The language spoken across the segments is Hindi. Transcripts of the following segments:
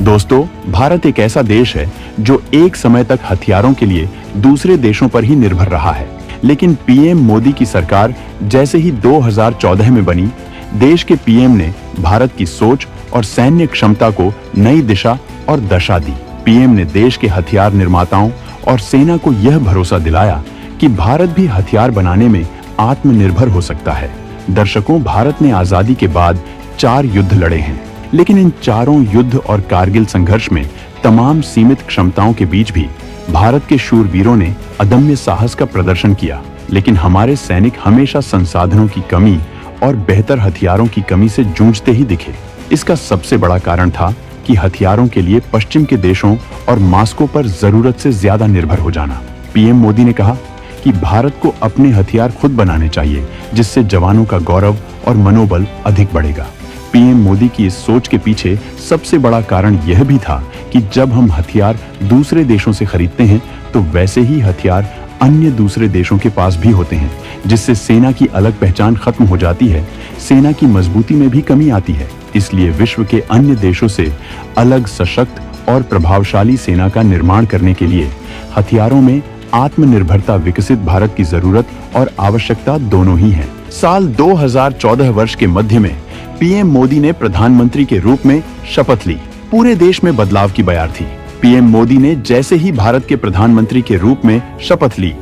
दोस्तों, भारत एक ऐसा देश है जो एक समय तक हथियारों के लिए दूसरे देशों पर ही निर्भर रहा है। लेकिन पीएम मोदी की सरकार जैसे ही 2014 में बनी, देश के पीएम ने भारत की सोच और सैन्य क्षमता को नई दिशा और दशा दी। पीएम ने देश के हथियार निर्माताओं और सेना को यह भरोसा दिलाया कि भारत भी हथियार बनाने में आत्मनिर्भर हो सकता है। दर्शकों, भारत ने आजादी के बाद 4 युद्ध लड़े हैं, लेकिन इन चारों युद्ध और कारगिल संघर्ष में तमाम सीमित क्षमताओं के बीच भी भारत के शूरवीरों ने अदम्य साहस का प्रदर्शन किया। लेकिन हमारे सैनिक हमेशा संसाधनों की कमी और बेहतर हथियारों की कमी से जूझते ही दिखे। इसका सबसे बड़ा कारण था कि हथियारों के लिए पश्चिम के देशों और मास्को पर जरूरत से ज्यादा निर्भर हो जाना। पीएम मोदी ने कहा कि भारत को अपने हथियार खुद बनाने चाहिए, जिससे जवानों का गौरव और मनोबल अधिक बढ़ेगा। पीएम मोदी की इस सोच के पीछे सबसे बड़ा कारण यह भी था कि जब हम हथियार दूसरे देशों से खरीदते हैं, तो वैसे ही हथियार अन्य दूसरे देशों के पास भी होते हैं, जिससे सेना की अलग पहचान खत्म हो जाती है, सेना की मजबूती में भी कमी आती है। इसलिए विश्व के अन्य देशों से अलग, सशक्त और प्रभावशाली सेना का निर्माण करने के लिए हथियारों में आत्मनिर्भरता विकसित भारत की जरूरत और आवश्यकता दोनों ही है। साल 2014 वर्ष के मध्य में पीएम मोदी ने प्रधानमंत्री के रूप में शपथ ली। पूरे देश में बदलाव की बयार थी। पीएम मोदी ने जैसे ही भारत के प्रधानमंत्री के रूप में शपथ ली,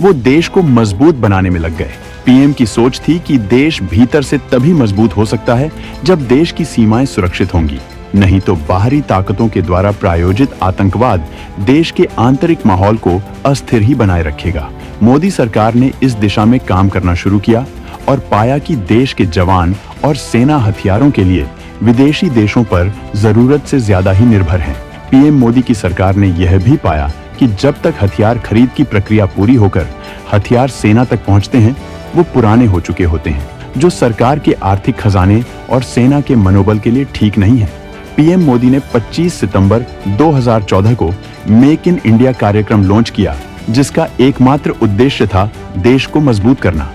वो देश को मजबूत बनाने में लग गए। पीएम की सोच थी कि देश भीतर से तभी मजबूत हो सकता है जब देश की सीमाएं सुरक्षित होंगी, नहीं तो बाहरी ताकतों के द्वारा प्रायोजित आतंकवाद देश के आंतरिक माहौल को अस्थिर ही बनाए रखेगा। मोदी सरकार ने इस दिशा में काम करना शुरू किया और पाया कि देश के जवान और सेना हथियारों के लिए विदेशी देशों पर जरूरत से ज्यादा ही निर्भर हैं। पीएम मोदी की सरकार ने यह भी पाया कि जब तक हथियार खरीद की प्रक्रिया पूरी होकर हथियार सेना तक पहुंचते हैं, वो पुराने हो चुके होते हैं, जो सरकार के आर्थिक खजाने और सेना के मनोबल के लिए ठीक नहीं है। पीएम मोदी ने 25 सितंबर 2014 को मेक इन इंडिया कार्यक्रम लॉन्च किया, जिसका एकमात्र उद्देश्य था देश को मजबूत करना।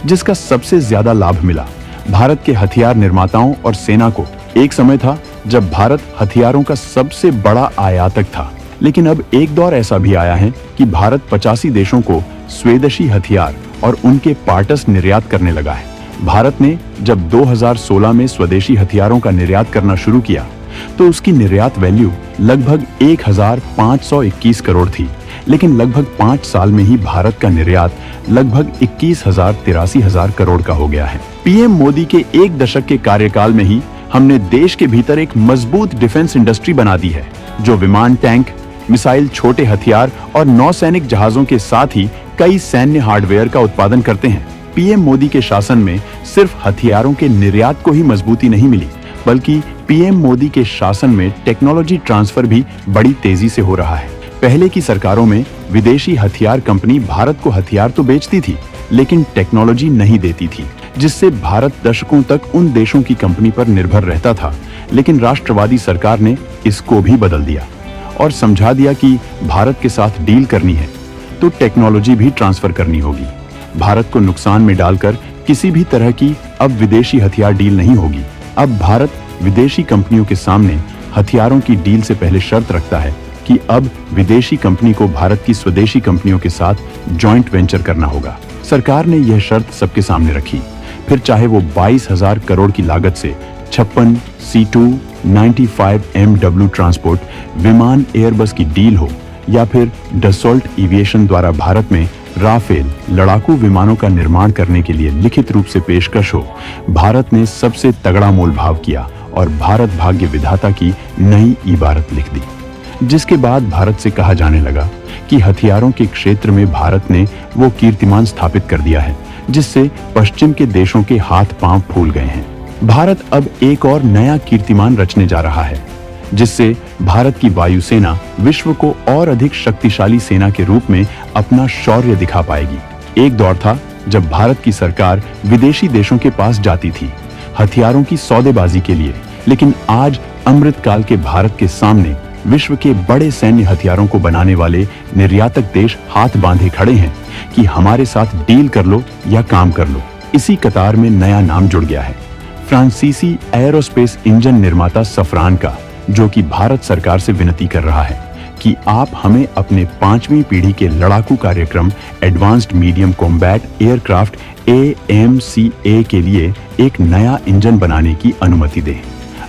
जिसका सबसे ज्यादा लाभ मिला भारत के हथियार निर्माताओं और सेना को। एक समय था जब भारत हथियारों का सबसे बड़ा आयातक था, लेकिन अब एक दौर ऐसा भी आया है कि भारत 85 देशों को स्वदेशी हथियार और उनके पार्ट्स निर्यात करने लगा है। भारत ने जब 2016 में स्वदेशी हथियारों का निर्यात करना शुरू किया, तो उसकी निर्यात वैल्यू लगभग 1521 करोड़ थी, लेकिन लगभग 5 साल में ही भारत का निर्यात लगभग 21,83 करोड़ का हो गया है। पीएम मोदी के एक दशक के कार्यकाल में ही हमने देश के भीतर एक मजबूत डिफेंस इंडस्ट्री बना दी है, जो विमान, टैंक, मिसाइल, छोटे हथियार और नौसैनिक जहाजों के साथ ही कई सैन्य हार्डवेयर का उत्पादन करते हैं। पीएम मोदी के शासन में सिर्फ हथियारों के निर्यात को ही मजबूती नहीं मिली, बल्कि पीएम मोदी के शासन में टेक्नोलॉजी ट्रांसफर भी बड़ी तेजी से हो रहा है। पहले की सरकारों में विदेशी हथियार कंपनी भारत को हथियार तो बेचती थी, लेकिन टेक्नोलॉजी नहीं देती थी, जिससे भारत दशकों तक उन देशों की कंपनी पर निर्भर रहता था। लेकिन राष्ट्रवादी सरकार ने इसको भी बदल दिया और समझा दिया कि भारत के साथ डील करनी है तो टेक्नोलॉजी भी ट्रांसफर करनी होगी। भारत को नुकसान में डालकर किसी भी तरह की अब विदेशी हथियार डील नहीं होगी। अब भारत विदेशी कंपनियों के सामने हथियारों की डील से पहले शर्त रखता है कि अब विदेशी कंपनी को भारत की स्वदेशी कंपनियों के साथ जॉइंट वेंचर करना होगा। सरकार ने यह शर्त सबके सामने रखी, फिर चाहे वो 22,000 करोड़ की लागत से 56 C295 MW ट्रांसपोर्ट विमान एयरबस की डील हो, या फिर डसॉल्ट एविएशन द्वारा भारत में राफेल लड़ाकू विमानों का निर्माण करने के लिए लिखित रूप से पेशकश हो, भारत ने सबसे तगड़ा मोल भाव किया और भारत भाग्य विधाता की नई इबारत लिख दी। जिसके बाद भारत से कहा जाने लगा कि हथियारों के क्षेत्र में भारत ने वो कीर्तिमान स्थापित कर दिया है, जिससे पश्चिम के देशों के हाथ पांव फूल गए हैं। भारत अब एक और नया कीर्तिमान रचने जा रहा है, जिससे भारत की वायुसेना विश्व को और अधिक शक्तिशाली सेना के रूप में अपना शौर्य दिखा पाएगी। एक दौर था जब भारत की सरकार विदेशी देशों के पास जाती थी हथियारों की सौदेबाजी के लिए, लेकिन आज अमृतकाल के भारत के सामने विश्व के बड़े सैन्य हथियारों को बनाने वाले निर्यातक देश हाथ बांधे खड़े हैं कि हमारे साथ डील कर लो या काम कर लो। इसी कतार में नया नाम जुड़ गया है, फ्रांसीसी एयरोस्पेस इंजन निर्माता सफरान का, जो कि भारत सरकार से विनती कर रहा है कि आप हमें अपने 5वीं पीढ़ी के लड़ाकू कार्यक्रम advanced medium combat aircraft AMCA के लिए एक नया इंजन बनाने की अनुमति दें।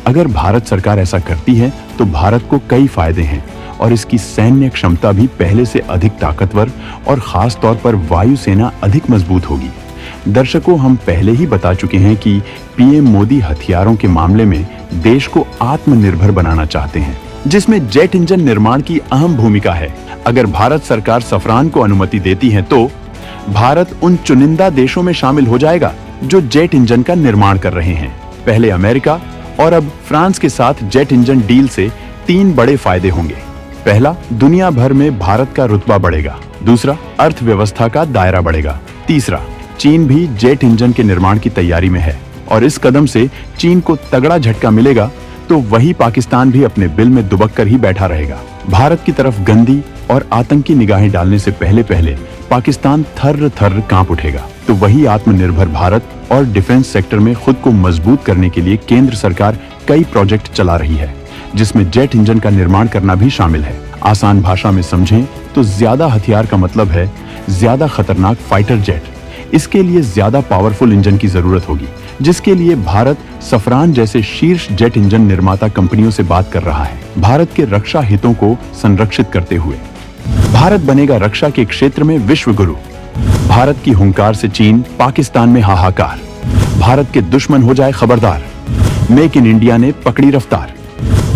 अगर भारत सरकार ऐसा करती है तो भारत को कई फायदे हैं और इसकी सैन्य क्षमता भी पहले से अधिक ताकतवर और खास तौर पर वायुसेना अधिक मजबूत होगी। दर्शकों, हम पहले ही बता चुके हैं कि पीएम मोदी हथियारों के मामले में देश को आत्मनिर्भर बनाना चाहते हैं, जिसमें जेट इंजन निर्माण की अहम भूमिका है। अगर भारत सरकार सफरान को अनुमति देती है तो भारत उन चुनिंदा देशों में शामिल हो जाएगा जो जेट इंजन का निर्माण कर रहे हैं। पहले अमेरिका और अब फ्रांस के साथ जेट इंजन डील से 3 बड़े फायदे होंगे। पहला, दुनिया भर में भारत का रुतबा बढ़ेगा। दूसरा, अर्थव्यवस्था का दायरा बढ़ेगा। तीसरा, चीन भी जेट इंजन के निर्माण की तैयारी में है और इस कदम से चीन को तगड़ा झटका मिलेगा तो वही पाकिस्तान भी अपने बिल में दुबक कर ही बैठा रहेगा। भारत की तरफ गंदी और आतंकी निगाहें डालने से पहले पहले पाकिस्तान थर्र थर्र कांप उठेगा। तो वही आत्मनिर्भर भारत और डिफेंस सेक्टर में खुद को मजबूत करने के लिए केंद्र सरकार कई प्रोजेक्ट चला रही है, जिसमें जेट इंजन का निर्माण करना भी शामिल है। आसान भाषा में समझें तो ज्यादा हथियार का मतलब है ज्यादा खतरनाक फाइटर जेट। इसके लिए ज्यादा पावरफुल इंजन की जरूरत होगी, जिसके लिए भारत सफरान जैसे शीर्ष जेट इंजन निर्माता कंपनियों से बात कर रहा है। भारत के रक्षा हितों को संरक्षित करते हुए भारत बनेगा रक्षा के क्षेत्र में विश्व गुरु। भारत की हुंकार से चीन पाकिस्तान में हाहाकार। भारत के दुश्मन हो जाए खबरदार। मेक इन इंडिया ने पकड़ी रफ्तार।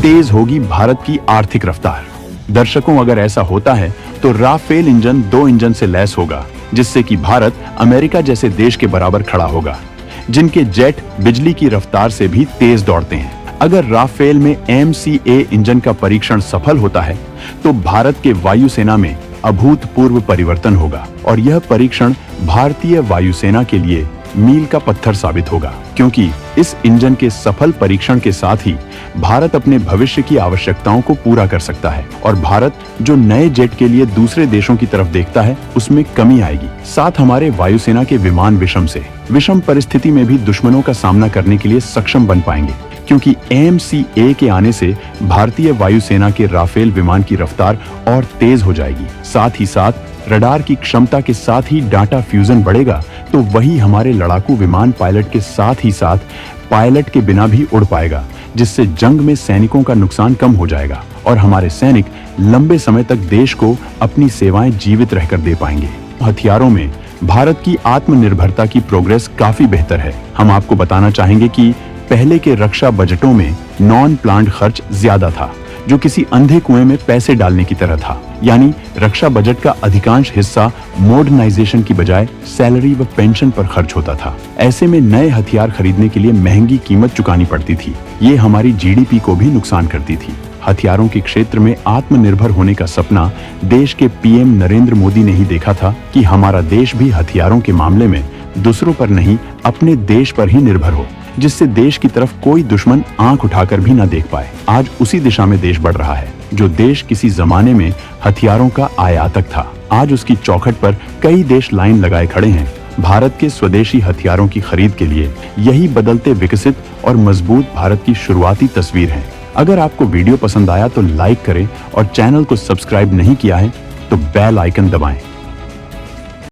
तेज होगी भारत की आर्थिक रफ्तार। दर्शकों, अगर ऐसा होता है तो राफेल इंजन 2 इंजन से लैस होगा, जिससे कि भारत अमेरिका जैसे देश के बराबर खड़ा होगा, जिनके जेट बिजली की रफ्तार से भी तेज दौड़ते हैं। अगर राफेल में MCA इंजन का परीक्षण सफल होता है तो भारत के वायुसेना में अभूतपूर्व परिवर्तन होगा और यह परीक्षण भारतीय वायुसेना के लिए मील का पत्थर साबित होगा, क्योंकि इस इंजन के सफल परीक्षण के साथ ही भारत अपने भविष्य की आवश्यकताओं को पूरा कर सकता है और भारत जो नए जेट के लिए दूसरे देशों की तरफ देखता है उसमें कमी आएगी। साथ हमारे वायुसेना के विमान विषम परिस्थिति में भी दुश्मनों का सामना करने के लिए सक्षम बन पाएंगे, क्योंकि AMCA के आने से भारतीय वायुसेना के राफेल विमान की रफ्तार और तेज हो जाएगी। साथ ही साथ रडार की क्षमता के साथ ही डाटा फ्यूजन बढ़ेगा, तो वही हमारे लड़ाकू विमान पायलट के साथ ही साथ पायलट के बिना भी उड़ पाएगा, जिससे जंग में सैनिकों का नुकसान कम हो जाएगा और हमारे सैनिक लंबे समय तक देश को अपनी सेवाएं जीवित रहकर दे पाएंगे। हथियारों में भारत की आत्मनिर्भरता की प्रोग्रेस काफी बेहतर है। हम आपको बताना चाहेंगे कि पहले के रक्षा बजटों में नॉन प्लान्ड खर्च ज्यादा था, जो किसी अंधे कुएं में पैसे डालने की तरह था। यानी रक्षा बजट का अधिकांश हिस्सा मॉडर्नाइजेशन की बजाय सैलरी व पेंशन पर खर्च होता था। ऐसे में नए हथियार खरीदने के लिए महंगी कीमत चुकानी पड़ती थी। ये हमारी GDP को भी नुकसान करती थी। हथियारों के क्षेत्र में आत्मनिर्भर होने का सपना देश के PM नरेंद्र मोदी ने ही देखा था कि हमारा देश भी हथियारों के मामले में दूसरों पर नहीं, अपने देश पर ही निर्भर हो, जिससे देश की तरफ कोई दुश्मन आंख उठाकर भी न देख पाए। आज उसी दिशा में देश बढ़ रहा है। जो देश किसी जमाने में हथियारों का आयातक था, आज उसकी चौखट पर कई देश लाइन लगाए खड़े हैं भारत के स्वदेशी हथियारों की खरीद के लिए। यही बदलते विकसित और मजबूत भारत की शुरुआती तस्वीर है। अगर आपको वीडियो पसंद आया तो लाइक करें और चैनल को सब्सक्राइब नहीं किया है तो बेल आइकन दबाएं